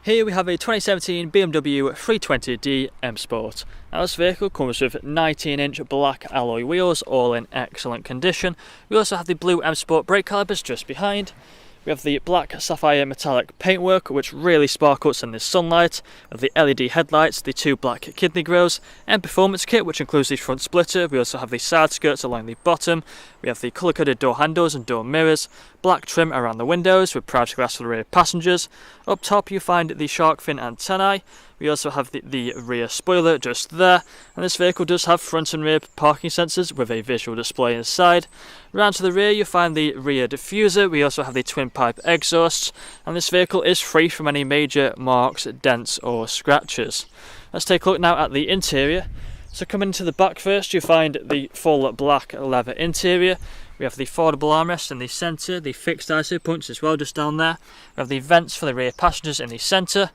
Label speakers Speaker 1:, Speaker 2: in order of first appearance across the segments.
Speaker 1: Here we have a 2017 BMW 320d M Sport. Now this vehicle comes with 19-inch black alloy wheels, all in excellent condition. We also have the blue M Sport brake calipers just behind. We have the black sapphire metallic paintwork, which really sparkles in the sunlight. We have the LED headlights, the two black kidney grills, and performance kit, which includes the front splitter. We also have the side skirts along the bottom. We have the colour-coded door handles and door mirrors, black trim around the windows with privacy glass for the rear passengers. Up top you find the shark fin antennae. We also have the rear spoiler just there, and this vehicle does have front and rear parking sensors with a visual display inside. Round to the rear you find the rear diffuser. We also have the twin pipe exhausts, and this vehicle is free from any major marks, dents or scratches. Let's take a look now at the interior. So coming into the back first, you find the full black leather interior. We have the foldable armrest in the centre, the fixed ISO points as well just down there. We have the vents for the rear passengers in the centre.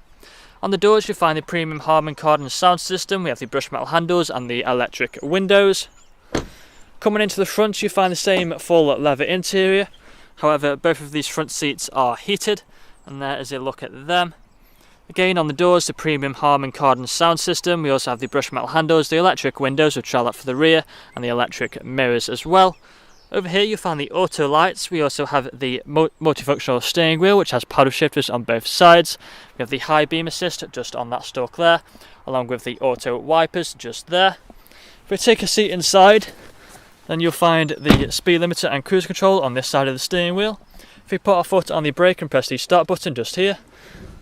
Speaker 1: On the doors you find the premium Harman Kardon sound system. We have the brushed metal handles and the electric windows. Coming into the front you find the same full leather interior. However, both of these front seats are heated, and there is a look at them. Again, on the doors, the premium Harman Kardon sound system. We also have the brushed metal handles, the electric windows with child lock for the rear, and the electric mirrors as well. Over here you find the auto lights. We also have the multifunctional steering wheel, which has paddle shifters on both sides. We have the high beam assist just on that stalk there, along with the auto wipers just there. If we take a seat inside, then you'll find the speed limiter and cruise control on this side of the steering wheel. If we put our foot on the brake and press the start button just here,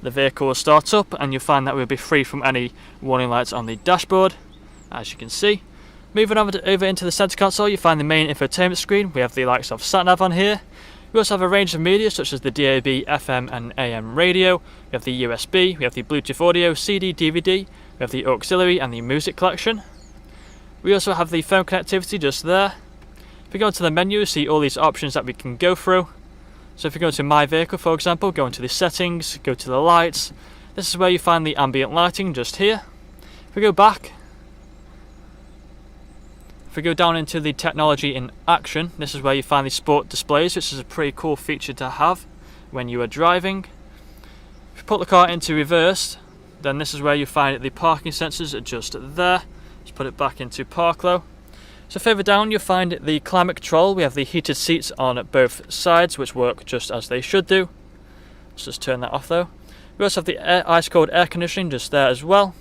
Speaker 1: the vehicle will start up, and you'll find that we'll be free from any warning lights on the dashboard, as you can see. Moving over into the centre console, you find the main infotainment screen. We have the likes of sat-nav on here. We also have a range of media such as the DAB, FM and AM radio. We have the USB, we have the Bluetooth audio, CD, DVD, we have the auxiliary and the music collection. We also have the phone connectivity just there. If we go into the menu, you see all these options that we can go through. So if you go to My Vehicle, for example, go into the settings, go to the lights. This is where you find the ambient lighting just here. If we go back, if we go down into the technology in action, this is where you find the sport displays, which is a pretty cool feature to have when you are driving. If you put the car into reverse, then this is where you find the parking sensors just there. Let's put it back into park low. So further down you'll find the climate control. We have the heated seats on both sides, which work just as they should do. Let's just turn that off though. We also have the ice cold air conditioning just there as well.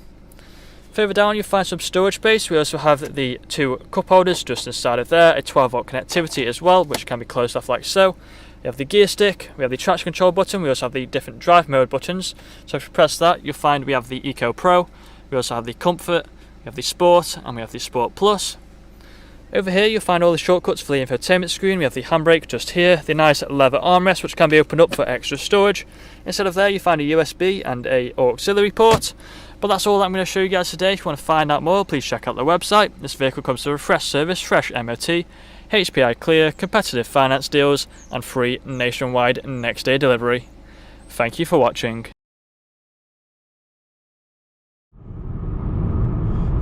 Speaker 1: Further down you'll find some storage space. We also have the two cup holders just inside of there, a 12-volt connectivity as well, which can be closed off like so. We have the gear stick, we have the traction control button, we also have the different drive mode buttons. So if you press that, you'll find we have the Eco Pro, we also have the Comfort, we have the Sport, and we have the Sport Plus. Over here you'll find all the shortcuts for the infotainment screen. We have the handbrake just here, the nice leather armrest which can be opened up for extra storage. Instead of there you find a USB and a auxiliary port. But that's all that I'm going to show you guys today. If you want to find out more, please check out the website. This vehicle comes with a fresh service, fresh MOT, HPI clear, competitive finance deals and free nationwide next day delivery. Thank you for watching.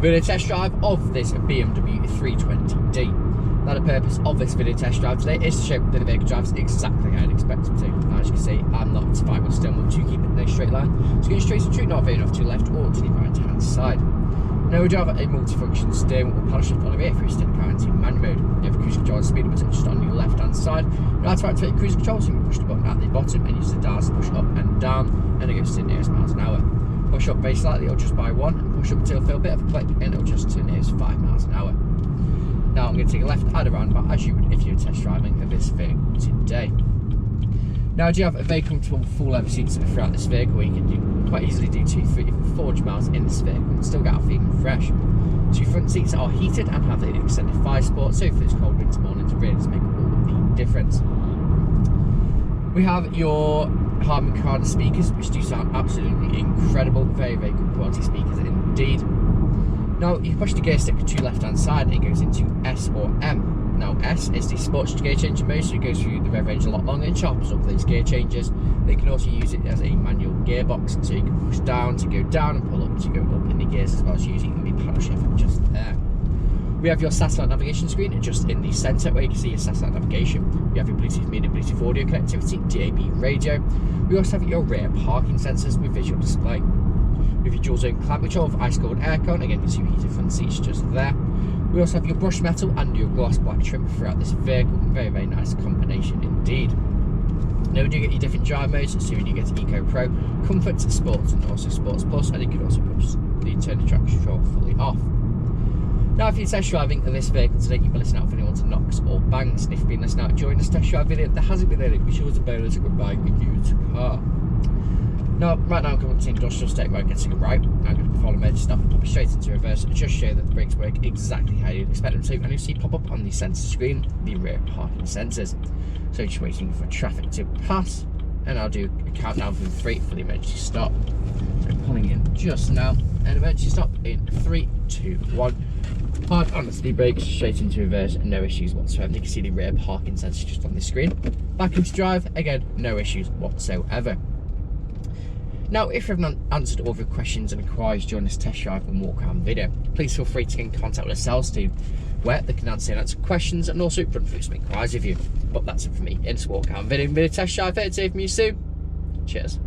Speaker 2: Video test drive of this BMW 320d. Now the purpose of this video test drive today is to show that the vehicle drives exactly how I'd expect it to. As you can see, I'm not fighting with steering wheel to keep it in a straight line. So going straight to true, not veering off to the left or to the right hand side. Now we do have a multifunction steering wheel paddle shift on the rear for extended parenting manual mode. You have a cruise control and speed limiter just on your left hand side. You have to activate cruise control, so you can push the button at the bottom and use the dials to push up and down, and it goes to the nearest miles an hour. Push up very slightly or just by 1, and push up until you feel a bit of a click, and it'll just to the nearest 5 miles an hour. Now I'm going to take a left at a roundabout as you would if you were test driving this vehicle today. Now I do have a very comfortable full leather seats throughout this vehicle, where you can quite easily do 2, 3, even 400 miles in this vehicle and still get out feeling fresh. 2 front seats are heated and have the extended 5 sport, so for this cold winter morning it really does make all the difference. We have your Harman Kardon speakers, which do sound absolutely incredible. Very, very good quality speakers indeed. Now you push the gear stick to left hand side and it goes into S or M. Now S is the sports gear changing mode, so it goes through the rev range a lot longer and sharpens up those gear changes. They can also use it as a manual gearbox, so you can push down to go down and pull up to go up in the gears, as well as using the paddle shift just there. We have your satellite navigation screen just in the centre where you can see your satellite navigation. You have your Bluetooth media, Bluetooth audio connectivity, DAB radio. We also have your rear parking sensors with visual display. With your dual zone climate control of ice cold aircon, again, your 2 heated front seats just there. We also have your brushed metal and your gloss black trim throughout this vehicle. Very, very nice combination indeed. Now we do get your different drive modes, so you do get Eco Pro, Comfort, Sports, and also Sports Plus, and you can also push the turn the traction control fully off. Now, if you're test driving this vehicle today, you've been listening out for anyone's knocks or bangs, and if you've been listening out during this test drive video, there hasn't been any, be sure to bonus we're buying a used car. Now, right now I'm coming to the industrial state where I'm getting it right. I'm going to follow emergency stop and pop it straight into reverse and just show that the brakes work exactly how you'd expect them to, and you'll see pop up on the sensor screen the rear parking sensors. So just waiting for traffic to pass, and I'll do a countdown from 3 for the emergency stop. So pulling in just now, and emergency stop in 3, 2, 1. Hard on the steady brakes, straight into reverse, no issues whatsoever. You can see the rear parking sensor just on the screen. Back into drive, again, no issues whatsoever. Now, if you haven't answered all of your questions and inquiries during this test drive and walk around video, please feel free to get in contact with the sales team, where they can answer questions and also run through some inquiries with you. But that's it for me in this walk around video test drive. Here to see from you soon. Cheers.